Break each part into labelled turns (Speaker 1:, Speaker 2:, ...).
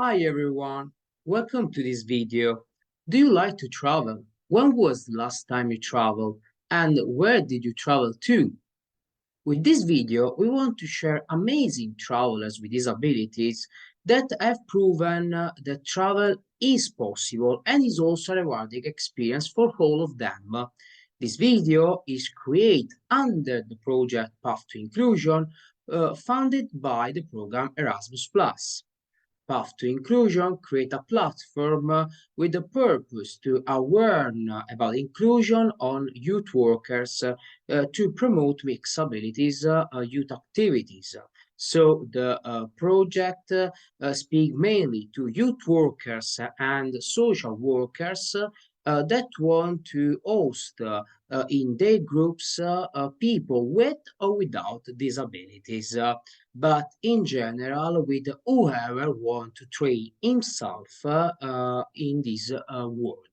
Speaker 1: Hi everyone, welcome to this video. Do you like to travel? When was the last time you traveled? And where did you travel to? With this video, we want to share amazing travelers with disabilities that have proven that travel is possible and is also a rewarding experience for all of them. This video is created under the project Path to Inclusion, funded by the program Erasmus+. Path to Inclusion create a platform with the purpose to aware about inclusion on youth workers to promote mixed abilities youth activities. So the project speak mainly to youth workers and social workers that want to host in their groups people with or without disabilities. But in general, with whoever want to train himself in this world.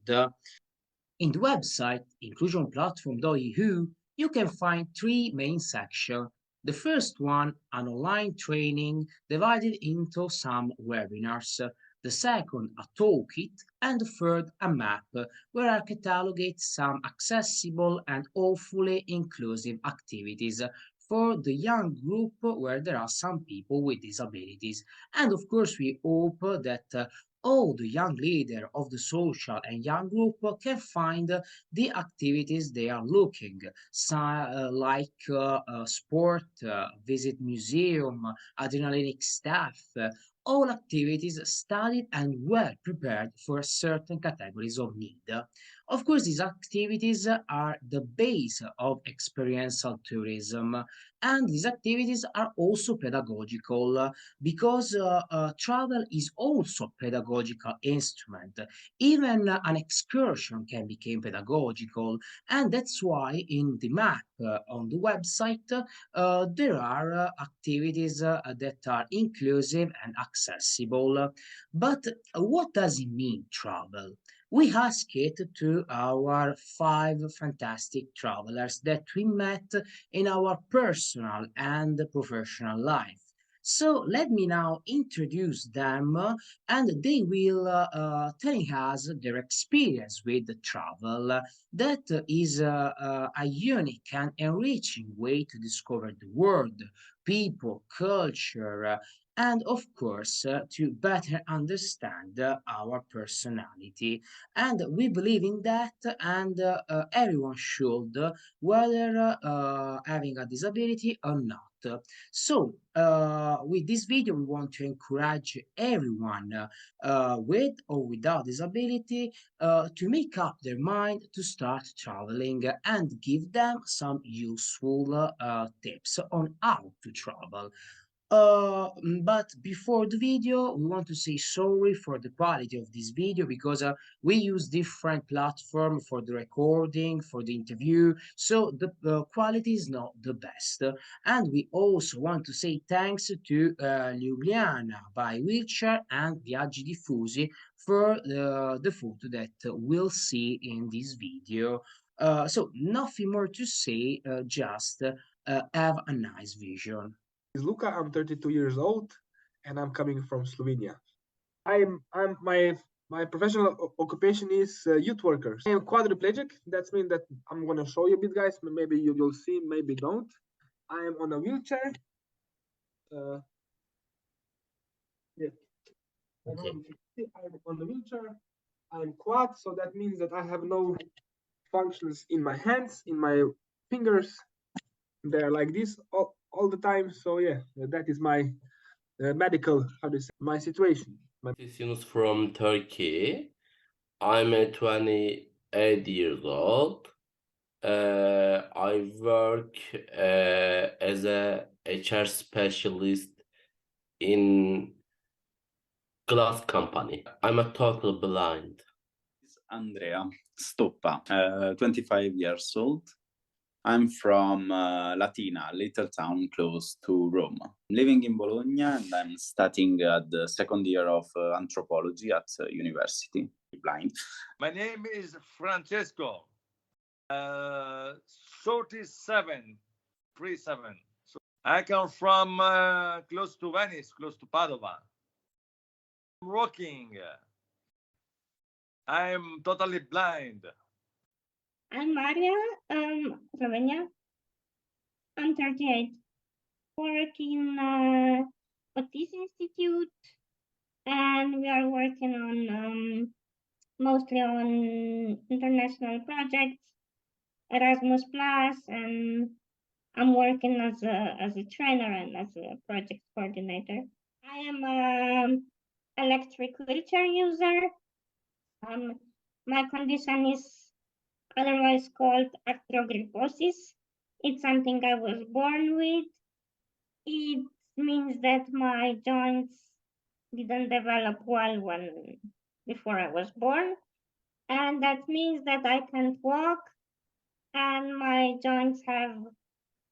Speaker 1: In the website inclusionplatform.eu, you can find three main sections. The first one, an online training divided into some webinars. The second, a toolkit, and the third, a map, where I catalogate some accessible and hopefully inclusive activities for the young group where there are some people with disabilities. And of course, we hope that all the young leader of the social and young group can find the activities they are looking, like sport, visit museum, adrenalinic staff, all activities studied and well prepared for certain categories of need. Of course, these activities are the base of experiential tourism, and these activities are also pedagogical because travel is also a pedagogical instrument. Even an excursion can become pedagogical, and that's why in the map on the website there are activities that are inclusive and accessible. But what does it mean, travel? We asked it to our five fantastic travelers that we met in our personal and professional life. So let me now introduce them and they will telling us their experience with the travel that is a unique and enriching way to discover the world, people, culture, and of course to better understand our personality. And we believe in that, and everyone should, whether having a disability or not. So, with this video, we want to encourage everyone with or without disability to make up their mind to start traveling and give them some useful tips on how to travel. But before the video, we want to say sorry for the quality of this video because we use different platform for the recording, for the interview, so the quality is not the best. And we also want to say thanks to Ljubljana by Wheelchair and Viaggi Diffusi for the photo that we'll see in this video. So nothing more to say, just have a nice vision.
Speaker 2: Is Luka. I'm 32 years old, and I'm coming from Slovenia. My professional occupation is youth worker. I am quadriplegic. That means that I'm gonna show you a bit, guys. Maybe you will see, maybe don't. I am on a wheelchair. Yeah. Okay. I'm on the wheelchair. I'm quad, so that means that I have no functions in my hands, in my fingers. They're like this all the time. So yeah, that is my medical, how do you say, my situation.
Speaker 3: Yunus from Turkey. I'm 28 years old. I work as a HR specialist in glass company. I'm a total blind.
Speaker 4: Andrea Stoppa, 25 years old. I'm from Latina, a little town close to Rome. I'm living in Bologna and I'm studying at the second year of anthropology at university. Blind.
Speaker 5: My name is Francesco, 37. So I come from close to Venice, close to Padova. Walking. I'm totally blind.
Speaker 6: I'm Maria, Slovenia. I'm 38. Work in Otis Institute, and we are working on mostly on international projects, Erasmus Plus, and I'm working as a trainer and as a project coordinator. I am an electric wheelchair user. My condition is otherwise called arthrogryposis. It's something I was born with. It means that my joints didn't develop well before I was born, and that means that I can't walk and my joints have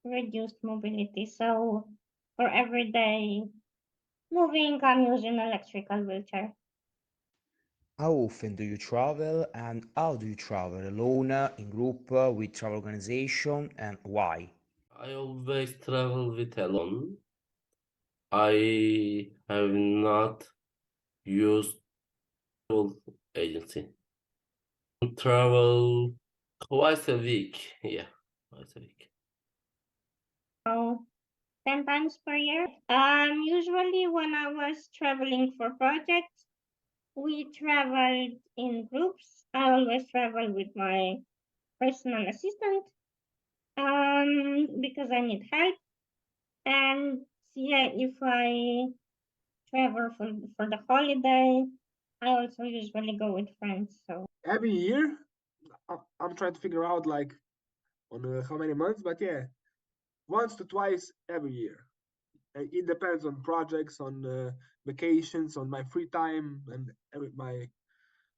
Speaker 6: reduced mobility. So for everyday moving, I'm using electrical wheelchair.
Speaker 7: How often do you travel and how do you travel? Alone, in group, with travel organization, and why?
Speaker 3: I always travel with alone. I have not used travel agency. Travel twice a week. Yeah, twice a week.
Speaker 6: So 10 times per year. Usually when I was traveling for projects, we traveled in groups. I always travel with my personal assistant because I need help. And yeah, if I travel for the holiday, I also usually go with friends. So
Speaker 2: Every year, I'm trying to figure out like on how many months, but yeah, once to twice every year. It depends on projects, on vacations, on my free time, and my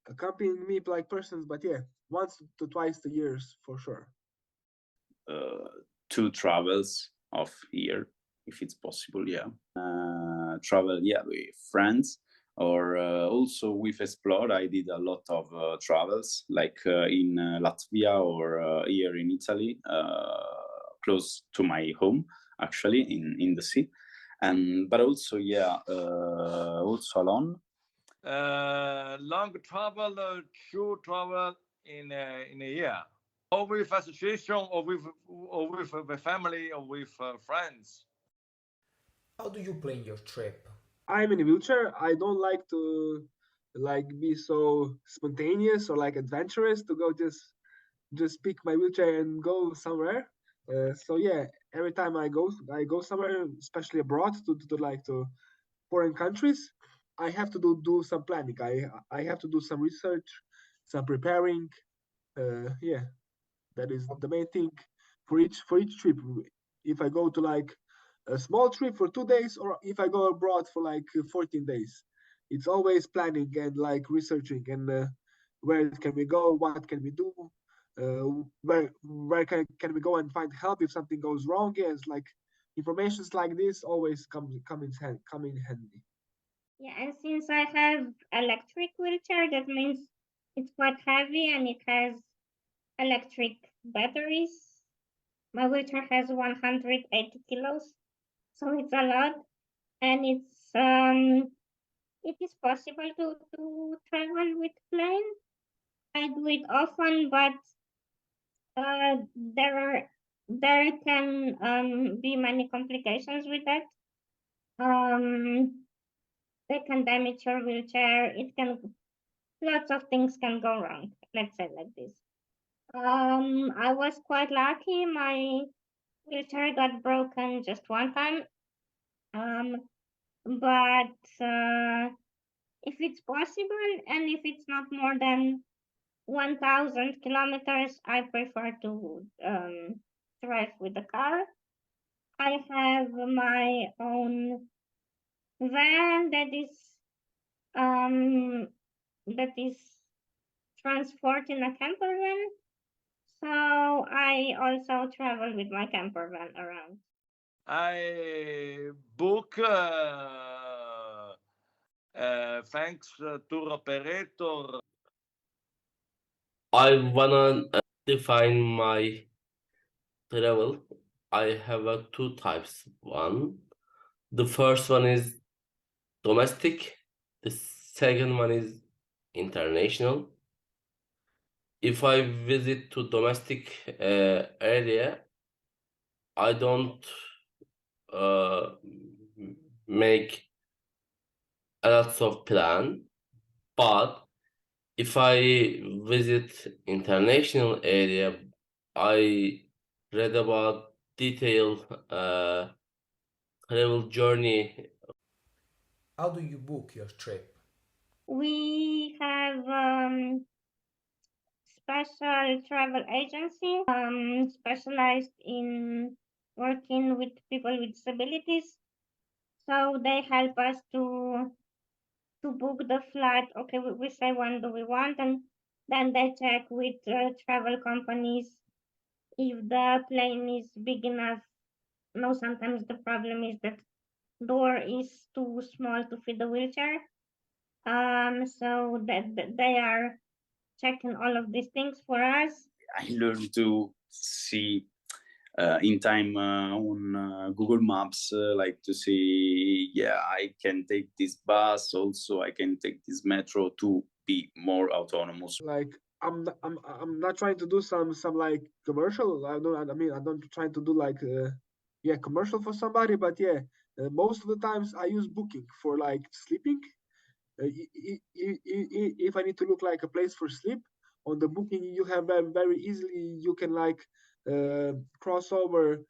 Speaker 2: accompanying me like persons. But yeah, once to twice a year for sure.
Speaker 4: 2 travels of year, if it's possible. Yeah, travel. Yeah, with friends, or also with Explore. I did a lot of travels, like in Latvia or here in Italy, close to my home, actually in the sea, and but also yeah, also alone.
Speaker 5: Long travel, short travel in a year, or with association, or with the family, or with friends.
Speaker 7: How do you plan your trip?
Speaker 2: I'm in a wheelchair. I don't like to like be so spontaneous or like adventurous to go just pick my wheelchair and go somewhere. So yeah, every time I go somewhere, especially abroad to like to foreign countries, I have to do some planning. I have to do some research, some preparing. Yeah, that is the main thing for each trip. If I go to like a small trip for 2 days, or if I go abroad for like 14 days, it's always planning and like researching and where can we go, what can we do, where can we go and find help if something goes wrong. Yes, like informations like this always come in handy.
Speaker 6: yeah, and since I have electric wheelchair, that means it's quite heavy and it has electric batteries. My wheelchair has 180 kilos, so it's a lot, and it is possible to travel with plane. I do it often, but there can be many complications with that. They can damage your wheelchair. Lots of things can go wrong. Let's say like this. I was quite lucky. My wheelchair got broken just one time. But if it's possible and if it's not more than 1,000 kilometers, I prefer to drive with the car. I have my own van that is transport in a camper van. So I also travel with my camper van around.
Speaker 5: I book thanks tour operator.
Speaker 3: I wanna define my travel. I have two types. The first one is domestic. The Second one is international. If I visit to domestic area, I don't make a lot of plan, but if I visit international area, I read about detailed travel journey.
Speaker 7: How do you book your trip?
Speaker 6: We have special travel agency specialized in working with people with disabilities. So they help us to book the flight. Okay, we say when do we want, and then they check with travel companies if the plane is big enough. No, sometimes the problem is that door is too small to fit the wheelchair. So that they are checking all of these things for us.
Speaker 4: I learned to see in time on Google Maps, like to see, yeah, I can take this bus, also I can take this metro to be more autonomous.
Speaker 2: Like I'm not trying to do some like commercial. I don't try to do like yeah, commercial for somebody, but yeah, most of the times I use Booking for like sleeping. If I need to look like a place for sleep on the Booking, you have very easily, you can like cross over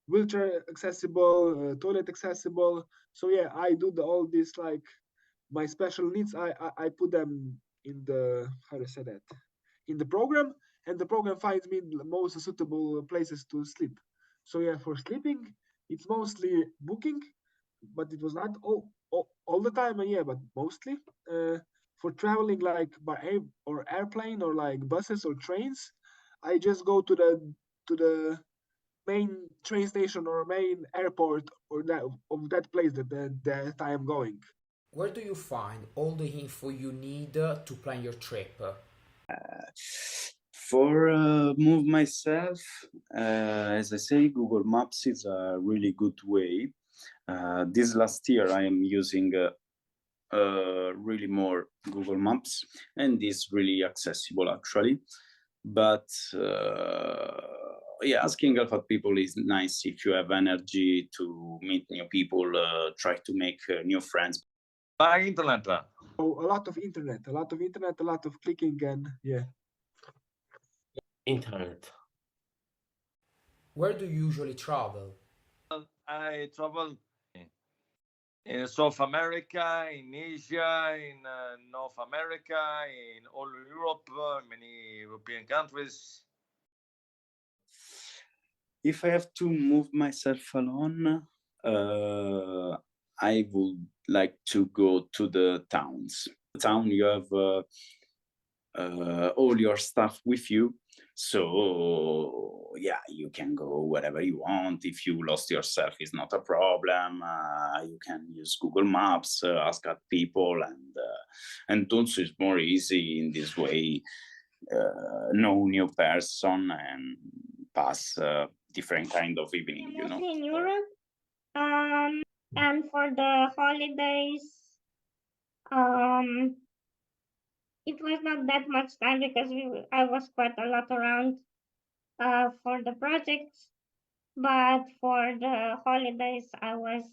Speaker 2: wheelchair accessible, toilet accessible. So yeah, I do all this like my special needs. I put them in the, how to say that, in the program, and the program finds me the most suitable places to sleep. So yeah, for sleeping, it's mostly Booking, but it was not all the time, yeah, but mostly. For traveling like by air or airplane or like buses or trains, I just go to the main train station or main airport or that of that place that I am going.
Speaker 7: Where do you find all the info you need to plan your trip?
Speaker 4: For move myself, as I say, Google Maps is a really good way. This last year, I am using really more Google Maps, and it's really accessible actually. But yeah, asking alpha people is nice if you have energy to meet new people, try to make new friends.
Speaker 5: By internet.
Speaker 2: So a lot of internet, a lot of clicking, and yeah.
Speaker 3: Internet.
Speaker 7: Where do you usually travel?
Speaker 5: I travel in South America, in Asia, in North America, in all Europe, many European countries.
Speaker 4: If I have to move myself alone, I would like to go to the towns. The town, you have all your stuff with you, so yeah, you can go wherever you want. If you lost yourself, it's not a problem. You can use Google Maps, ask at people, and also it's more easy in this way. Know new person and pass different kind of evening, you know.
Speaker 6: Mostly in Europe. And for the holidays, it was not that much time because I was quite a lot around for the projects. But for the holidays, I was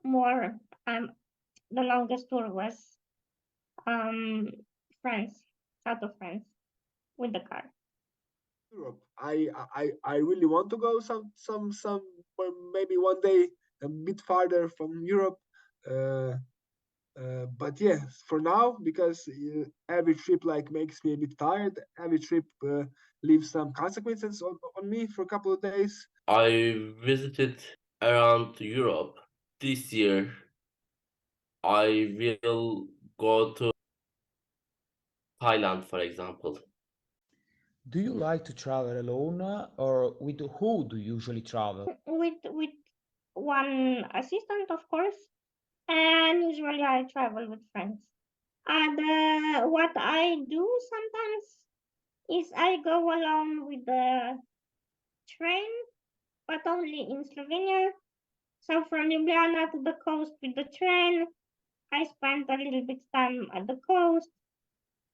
Speaker 6: more. The longest tour was France, south of France, with the car.
Speaker 2: Europe. I really want to go maybe one day a bit farther from Europe. But yeah, for now, because every trip like makes me a bit tired. Every trip leaves some consequences on me for a couple of days.
Speaker 3: I visited around Europe. This year, I will go to Thailand, for example.
Speaker 7: Do you like to travel alone or with who do you usually travel?
Speaker 6: With one assistant, of course, and usually I travel with friends. And what I do sometimes is I go along with the train, but only in Slovenia. So from Ljubljana to the coast with the train, I spend a little bit time at the coast.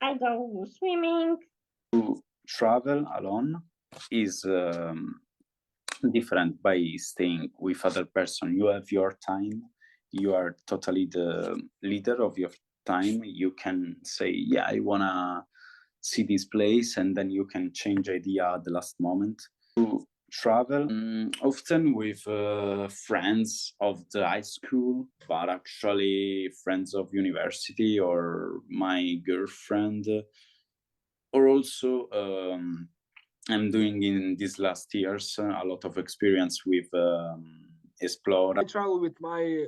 Speaker 6: I go swimming.
Speaker 4: To travel alone is different by staying with other person. You have your time. You are totally the leader of your time. You can say, yeah, I wanna see this place, and then you can change idea at the last moment. To travel often with friends of the high school, but actually friends of university or my girlfriend, or also I'm doing in these last years a lot of experience with explore.
Speaker 2: I travel with my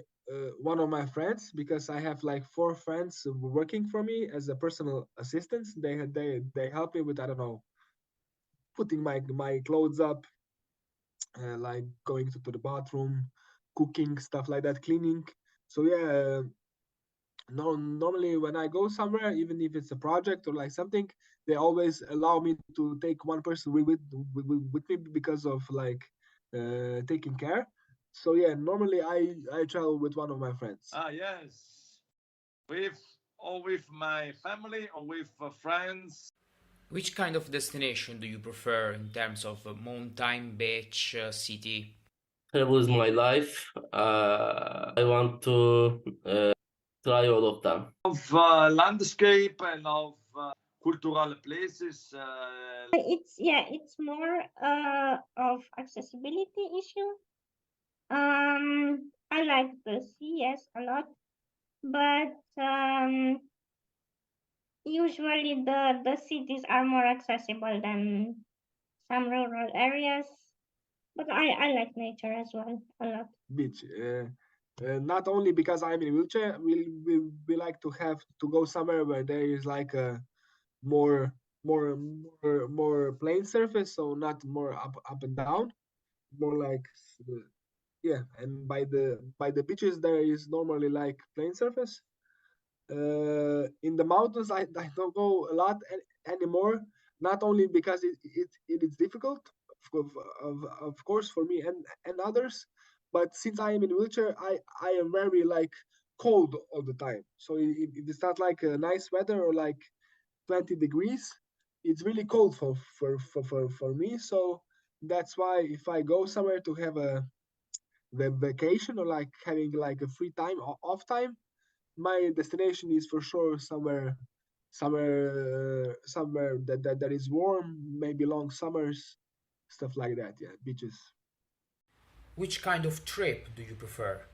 Speaker 2: one of my friends because I have like 4 friends working for me as a personal assistant. They help me with, I don't know, putting my clothes up, like going to the bathroom, cooking, stuff like that, cleaning. So yeah, no, normally when I go somewhere, even if it's a project or like something, they always allow me to take one person with me because of like taking care. So yeah, normally I travel with one of my friends.
Speaker 5: Yes, with my family or with friends.
Speaker 7: Which kind of destination do you prefer in terms of mountain, beach, city?
Speaker 3: It was my life. I want to try all of them.
Speaker 5: Of landscape and of cultural places.
Speaker 6: It's more of accessibility issue. I like the sea, yes, a lot, but usually the cities are more accessible than some rural areas. But I like nature as well a lot.
Speaker 2: Beach. Not only because I'm in a wheelchair, we like to have to go somewhere where there is like a more plain surface, so not more up and down, more like yeah. And by the beaches there is normally like plain surface. In the mountains, I don't go a lot anymore. Not only because it is difficult, of course, for me and others, but since I am in a wheelchair, I am very like cold all the time. So if it's not like a nice weather or like 20 degrees, it's really cold for me. So that's why if I go somewhere to have a vacation or like having like a free time or off time, my destination is for sure somewhere that is warm, maybe long summers, stuff like that. Yeah, beaches.
Speaker 7: Which kind of trip do you prefer?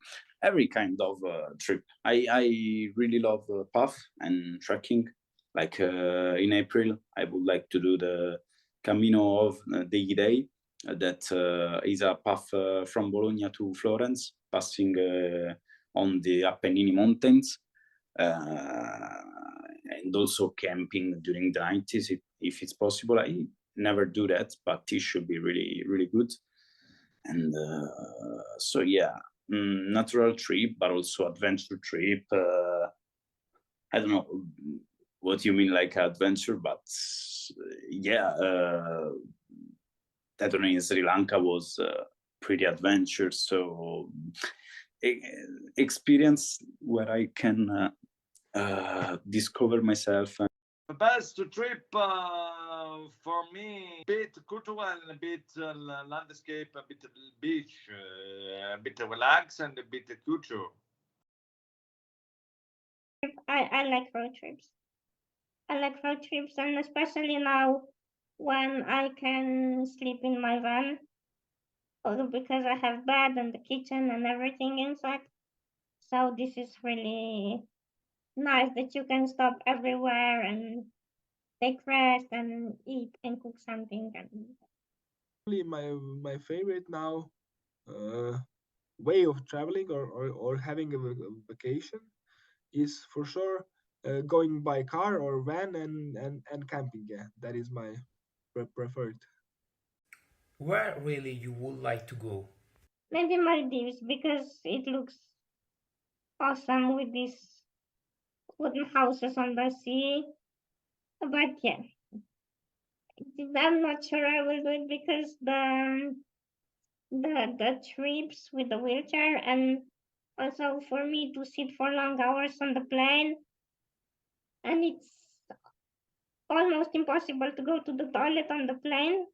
Speaker 4: Every kind of trip. I really love path and trekking. Like in April, I would like to do the Camino of the Day. That is a path from Bologna to Florence, passing on the Apennine Mountains, and also camping during the 90s if it's possible. I never do that, but it should be really, really good. And so yeah, natural trip, but also adventure trip. I don't know what you mean like adventure, but yeah, I don't know, in Sri Lanka was pretty adventure. So experience where I can discover myself.
Speaker 5: The best trip for me, bit cultural and a bit landscape, a bit beach, a bit relax and a bit culture.
Speaker 6: I like road trips. I like road trips, and especially now when I can sleep in my van, although because I have bed and the kitchen and everything inside. So this is really nice that you can stop everywhere and take rest and eat and cook something. And
Speaker 2: My favorite now way of traveling or having a vacation is for sure going by car or van and camping. Yeah, that is my preferred.
Speaker 7: Where really you would like to go?
Speaker 6: maybe Maldives because it looks awesome with these wooden houses on the sea. But yeah, I'm not sure I will do it because the trips with the wheelchair and Also, for me to sit for long hours on the plane, and it's almost impossible to go to the toilet on the plane.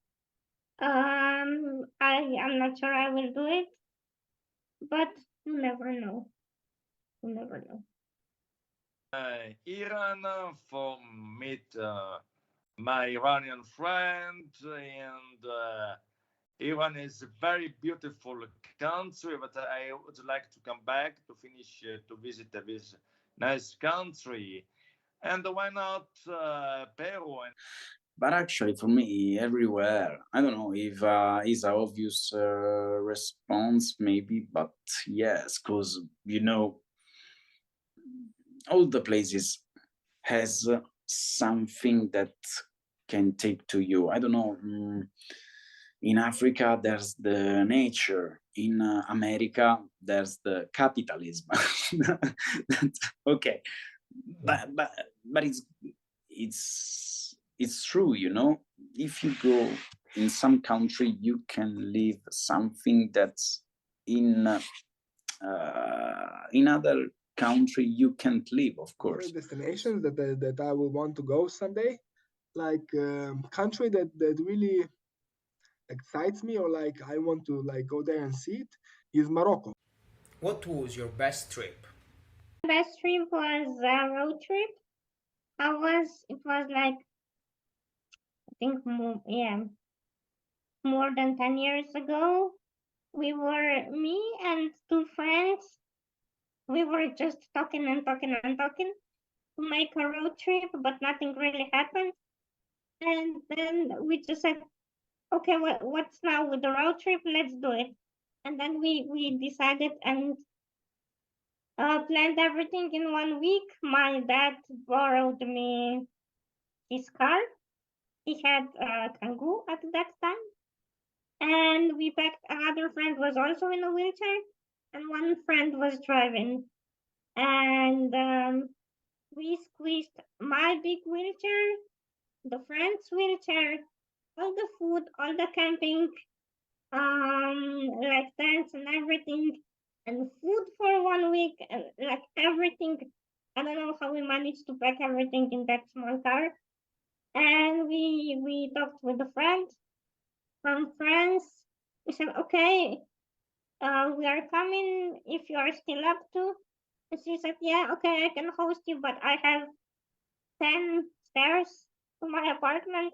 Speaker 6: I'm not sure I will do it, but you never know. You never know.
Speaker 5: Iran for meet my Iranian friend, and Iran is a very beautiful country, but I would like to come back to finish to visit this nice country. And why not Peru?
Speaker 4: But actually, for me, everywhere. I don't know if is an obvious response, maybe, but yes, because all the places has something that can take to you. I don't know. In Africa, there's the nature. In America, there's the capitalism. Okay, but it's true, if you go in some country, you can live something that's in other country you can't live, of course.
Speaker 2: Destinations that I will want to go someday, like country that really excites me, or like I want to like go there and see it, is Morocco.
Speaker 7: What was your best trip?
Speaker 6: Best trip was a road trip. It was like, I think more than 10 years ago. We were, me and two friends, we were just talking and talking and talking to make a road trip, but nothing really happened. And then we just said, okay, what's now with the road trip? Let's do it. And then we decided and planned everything in 1 week. My dad borrowed me his car. He had a Kangoo at that time. And we packed, another friend was also in a wheelchair, and one friend was driving. And we squeezed my big wheelchair, the friend's wheelchair, all the food, all the camping, like tents and everything, and food for 1 week, and like everything. I don't know how we managed to pack everything in that small car. And we talked with a friend from France. We said, okay, we are coming if you are still up to. And she said, yeah, okay, I can host you, but I have 10 stairs to my apartment.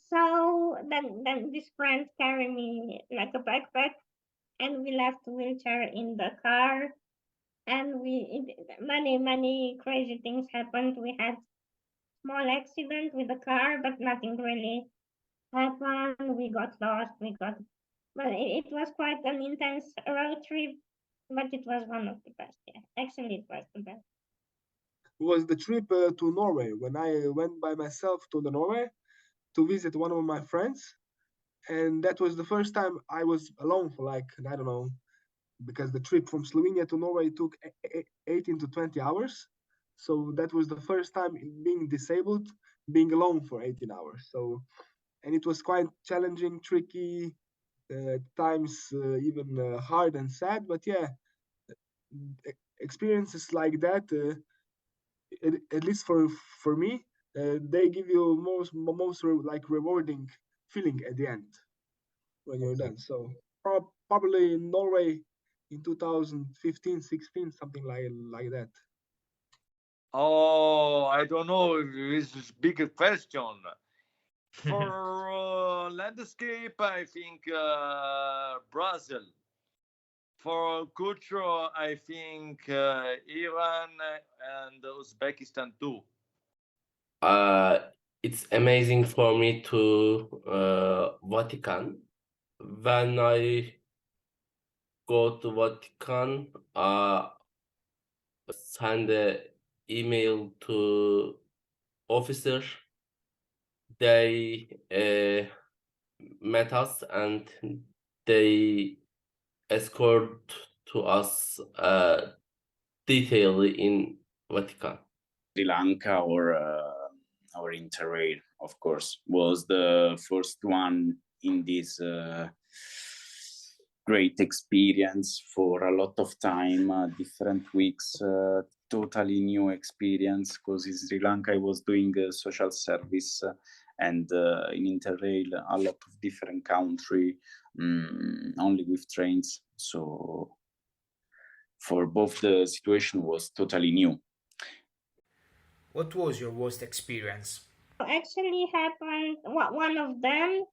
Speaker 6: So then this friend carried me like a backpack, and we left the wheelchair in the car. And many crazy things happened. We had small accident with the car, but nothing really happened. We got lost. But it was quite an intense road trip, but it was one of the best. Yeah, actually, it was the best.
Speaker 2: Was the trip to Norway, when I went by myself to the Norway to visit one of my friends. And that was the first time I was alone for like, I don't know, because the trip from Slovenia to Norway took 18 to 20 hours. So that was the first time being disabled, being alone for 18 hours. So, and it was quite challenging, tricky, at times even hard and sad. But yeah, experiences like that, at least for me, they give you most like rewarding feeling at the end when you're done. So probably in Norway in 2015, 16, something like that.
Speaker 5: Oh, I don't know if this is a big question. For landscape, I think Brazil. For culture, I think Iran and Uzbekistan too.
Speaker 3: It's amazing for me to Vatican. When I go to Vatican, send an email to officer. They met us and they escort to us detail in Vatican.
Speaker 4: Sri Lanka or Interrail, of course, was the first one in this great experience for a lot of time, different weeks, totally new experience, because in Sri Lanka I was doing social service and in Interrail a lot of different country, only with trains. So for both the situation was totally new.
Speaker 7: What was your worst experience?
Speaker 6: Actually happened, one of them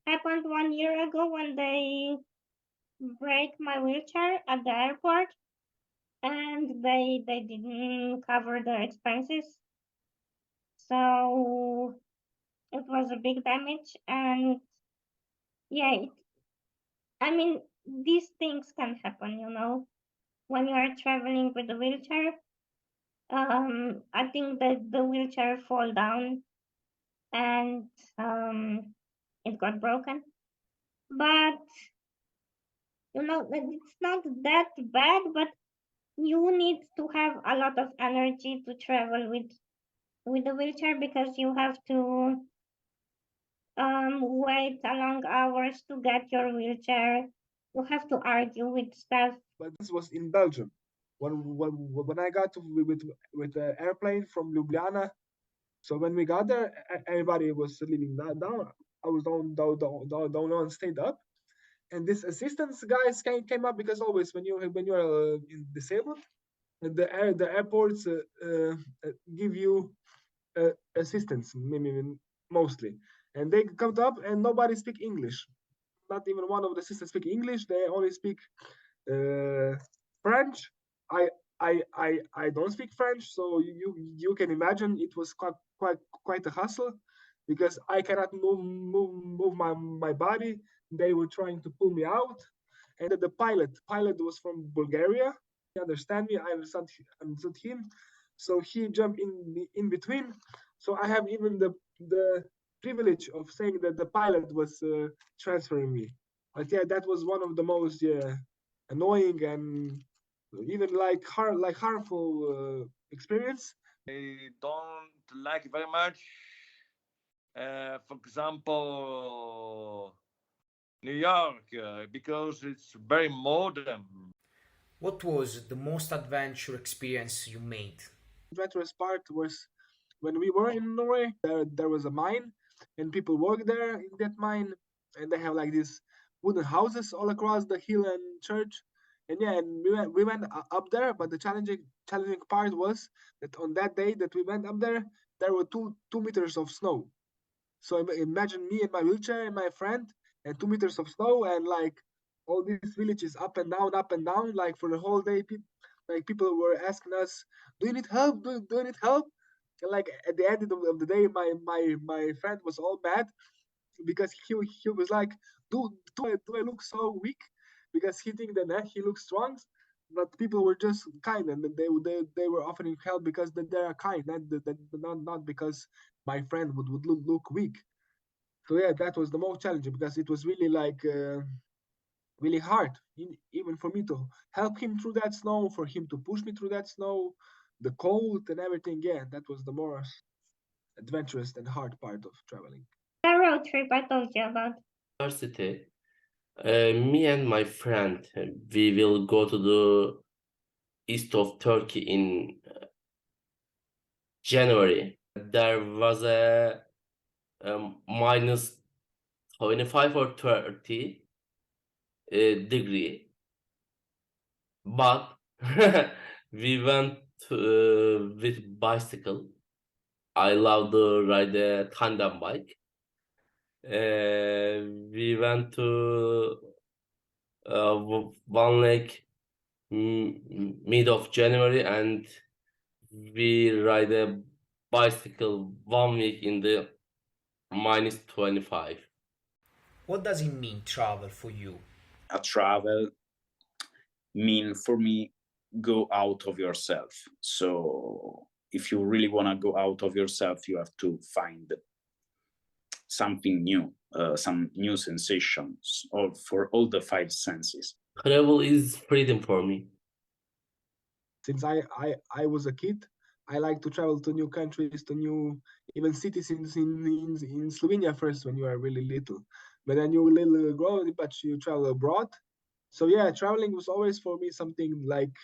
Speaker 6: happened 1 year ago when they break my wheelchair at the airport, and they didn't cover the expenses, so it was a big damage. And yeah, I mean, these things can happen, when you are traveling with a wheelchair. I think that the wheelchair fall down and it got broken, but it's not that bad. But you need to have a lot of energy to travel with the wheelchair, because you have to wait a long hours to get your wheelchair. You have to argue with staff.
Speaker 2: But this was in Belgium. When I got with the airplane from Ljubljana, so when we got there, everybody was leaning down. I was down on stayed up, and this assistance guys came up, because always when you're disabled, the airports give you assistance, mostly, and they come up and nobody speak English. Not even one of the assistants speak English. They only speak French. I don't speak French, so you can imagine it was quite a hustle, because I cannot move my body. They were trying to pull me out, and the pilot was from Bulgaria. He understand me. I understood him, so he jumped in between. So I have even the privilege of saying that the pilot was transferring me. But yeah, that was one of the most annoying and even harmful experience.
Speaker 5: I don't like very much, for example, New York, because it's very modern.
Speaker 7: What was the most adventure experience you made?
Speaker 2: Adventurous part was when we were in Norway. There was a mine, and people work there in that mine, and they have like these wooden houses all across the hill and church. And yeah, and we went up there, but the challenging part was that on that day that we went up there, there were 2 meters of snow. So imagine me and my wheelchair and my friend and 2 meters of snow, and like all these villages up and down, like for the whole day. People were asking us, "Do you need help? Do you need help?" And like at the end of the day, my friend was all mad, because he was like, "Do I look so weak?" Because he think that he looks strong, but people were just kind, and they were offering help because they are kind, not because my friend would look weak. So yeah, that was the most challenging, because it was really like really hard, even for me to help him through that snow, for him to push me through that snow, the cold and everything. Yeah, that was the more adventurous and hard part of traveling.
Speaker 6: The road trip I told you about.
Speaker 3: University, me and my friend, we will go to the east of Turkey in January. There was a minus 25 or 30 degree, but we went with bicycle. I love to ride a tandem bike. We went to one lake mid of January, and we ride a bicycle 1 week in the minus 25.
Speaker 7: What does it mean travel for you?
Speaker 4: A travel mean for me go out of yourself. So if you really want to go out of yourself, you have to find something new, some new sensations, or for all the five senses.
Speaker 3: Travel is freedom for me.
Speaker 2: Since I was a kid, I like to travel to new countries, to new even cities in Slovenia first when you are really little. But then you little grow, but you travel abroad. So yeah, traveling was always for me something like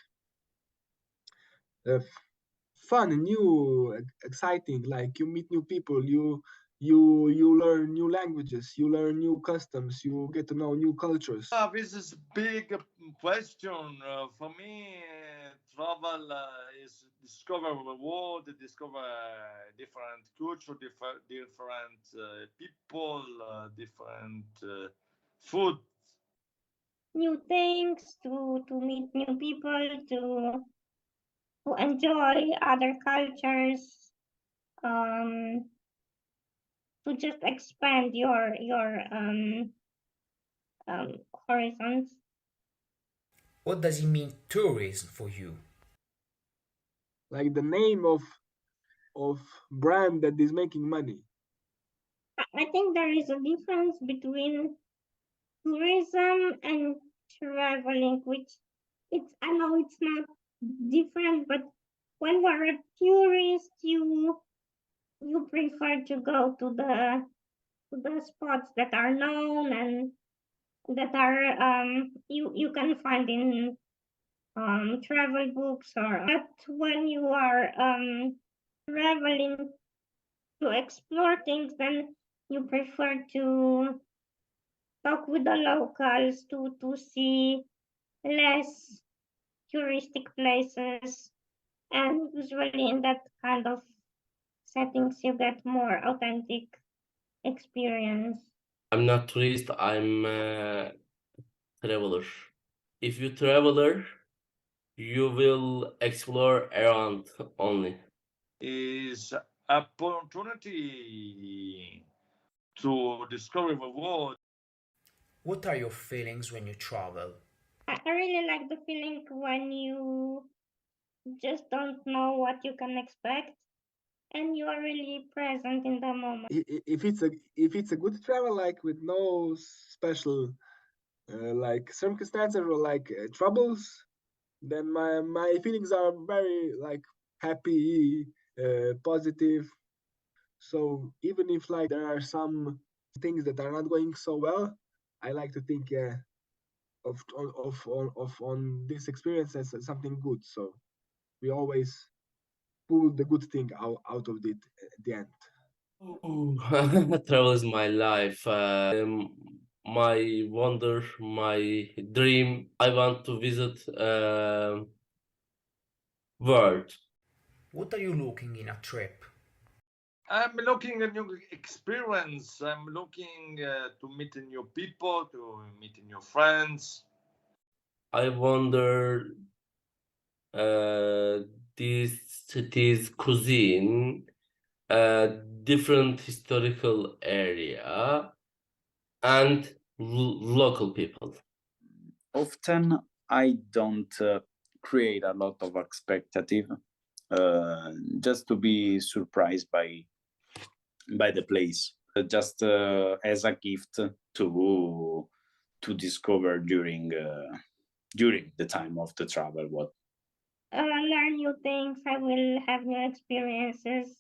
Speaker 2: fun, new, exciting. Like you meet new people, you learn new languages, you learn new customs, you get to know new cultures.
Speaker 5: This is a big question. For me, travel is discover the world, discover different culture, different people, different food.
Speaker 6: New things, to meet new people, to enjoy other cultures, to just expand your horizons.
Speaker 7: What does it mean tourism for you?
Speaker 2: Like the name of brand that is making money.
Speaker 6: I think there is a difference between tourism and traveling, which I know it's not different, but when we're a tourist, you prefer to go to the spots that are known and that are you can find in travel books, or but when you are traveling to explore things, then you prefer to talk with the locals, to see less touristic places, and usually in that kind of settings you get more authentic experience.
Speaker 3: I'm not tourist, I'm traveler. If you traveler, you will explore around only.
Speaker 5: Is opportunity to discover the world.
Speaker 7: What are your feelings when you travel?
Speaker 6: I really like the feeling when you just don't know what you can expect and you are really present in the moment.
Speaker 2: If it's a good travel, like with no special like circumstances or like troubles, then my feelings are very like happy, positive. So even if like there are some things that are not going so well, I like to think of on this experience as something good. So we always pull the good thing out of it at the end.
Speaker 3: Ooh, travel is my life. My wonder, my dream. I want to visit world.
Speaker 7: What are you looking in a trip?
Speaker 5: I'm looking a new experience. I'm looking to meet new people, to meet new friends.
Speaker 3: I wonder uh, these cities cuisine, different historical area, and local people.
Speaker 4: Often I don't create a lot of expectative, just to be surprised by the place, just as a gift to discover during the time of the travel. What
Speaker 6: Learn new things, I will have new experiences.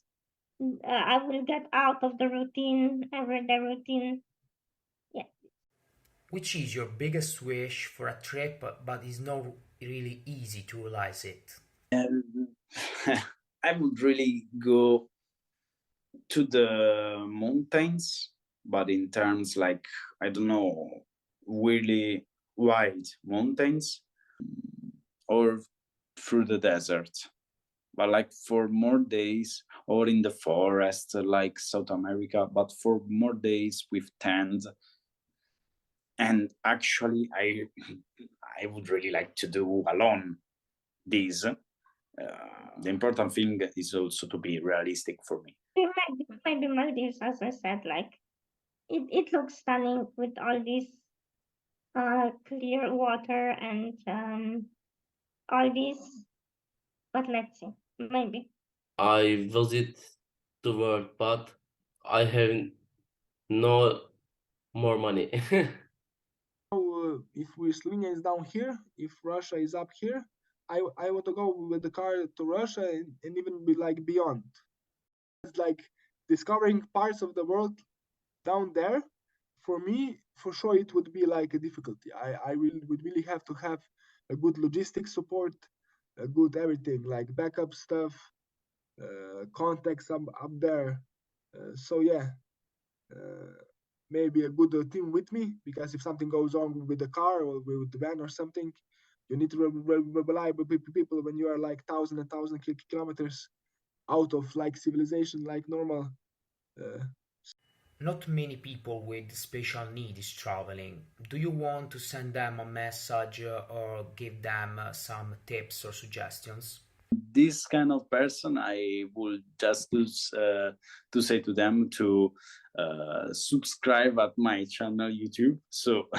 Speaker 6: I will get out of the routine, everyday routine. Yeah.
Speaker 7: Which is your biggest wish for a trip but is not really easy to realize it?
Speaker 4: I would really go to the mountains, but in terms like, I don't know, really wide mountains, or through the desert, but like for more days, or in the forest like South America, but for more days with tent. And actually I would really like to do alone this. The important thing is also to be realistic for me.
Speaker 6: Maybe Maldives, as I said, like it looks stunning with all this clear water and all this. But let's see, maybe.
Speaker 3: I visit the world, but I have no more money.
Speaker 2: If Slovenia is down here, if Russia is up here, I want to go with the car to Russia and even be like beyond. It's like discovering parts of the world down there. For me, for sure it would be like a difficulty. I would really have to have a good logistics support, a good everything like backup stuff, contacts up there. So yeah, maybe a good team with me, because if something goes wrong with the car or with the van or something, you need to rely on people when you are like thousand and thousand kilometers out of like civilization, like normal.
Speaker 7: Not many people with special needs traveling. Do you want to send them a message or give them some tips or suggestions?
Speaker 4: This kind of person, I would just to say to them to subscribe at my channel YouTube, so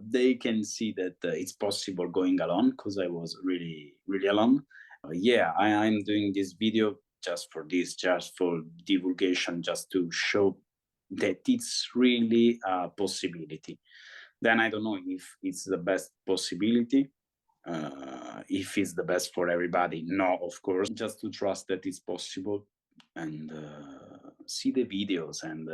Speaker 4: they can see that it's possible going alone, because I was really alone. Yeah, I'm doing this video just for divulgation, just to show that it's really a possibility. Then I don't know if it's the best possibility, if it's the best for everybody. No, of course, just to trust that it's possible, and see the videos, and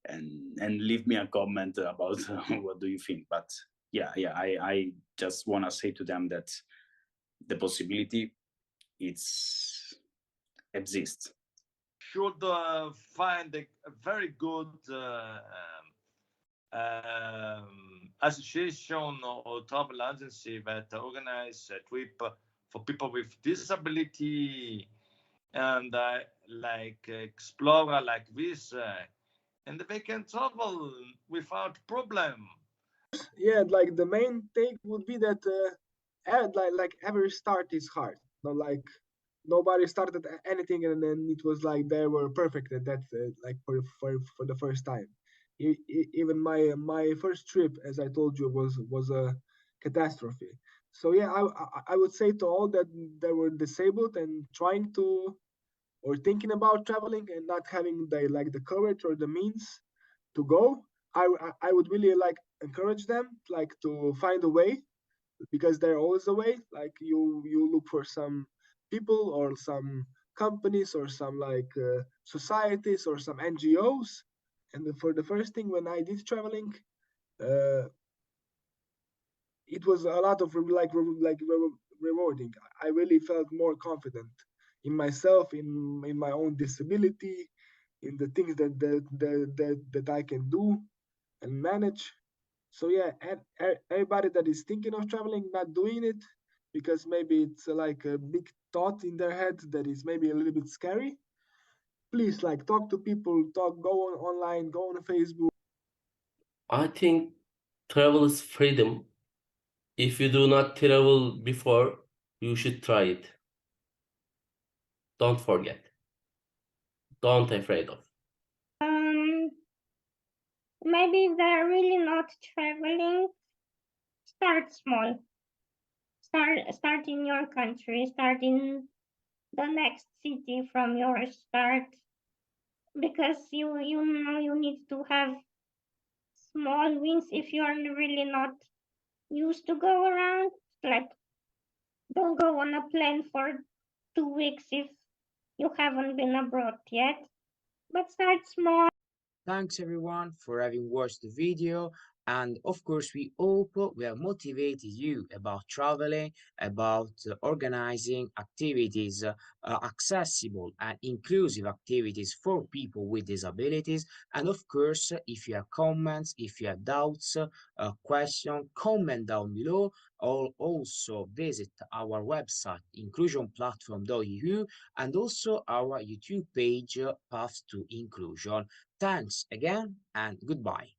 Speaker 4: and leave me a comment about what do you think. But yeah, I just want to say to them that the possibility exists.
Speaker 5: Should find a very good association or travel agency that organize a trip for people with disability, and like explorer like this, and they can travel without problem.
Speaker 2: Yeah, like the main take would be that like every start is hard. No, like nobody started anything and then it was like they were perfect at that, like for the first time. Even my first trip, as I told you, was a catastrophe. So yeah, I would say to all that they were disabled and trying to, or thinking about traveling and not having the courage or the means to go, I would really like encourage them like to find a way, because there always a way. Like you look for some people or some companies or some like societies or some NGOs. And for the first thing when I did traveling, uh, it was a lot of rewarding. I really felt more confident in myself, in my own disability, in the things that I can do and manage. So yeah, and everybody that is thinking of traveling, not doing it because maybe it's like a big thought in their head that is maybe a little bit scary. Please, like, talk to people, go online, go on Facebook.
Speaker 3: I think travel is freedom. If you do not travel before, you should try it. Don't forget. Don't afraid of.
Speaker 6: Maybe if they're really not traveling, start small. Start in your country, start in the next city from your start, because you know you need to have small wins if you are really not used to go around. Like, don't go on a plane for 2 weeks if you haven't been abroad yet, but start small.
Speaker 1: Thanks everyone for having watched the video, and of course we hope we have motivated you about traveling, about organizing activities, accessible and inclusive activities for people with disabilities. And of course, if you have comments, if you have doubts, question, comment down below, or also visit our website inclusionplatform.eu, and also our YouTube page, Path to Inclusion. Thanks again and goodbye.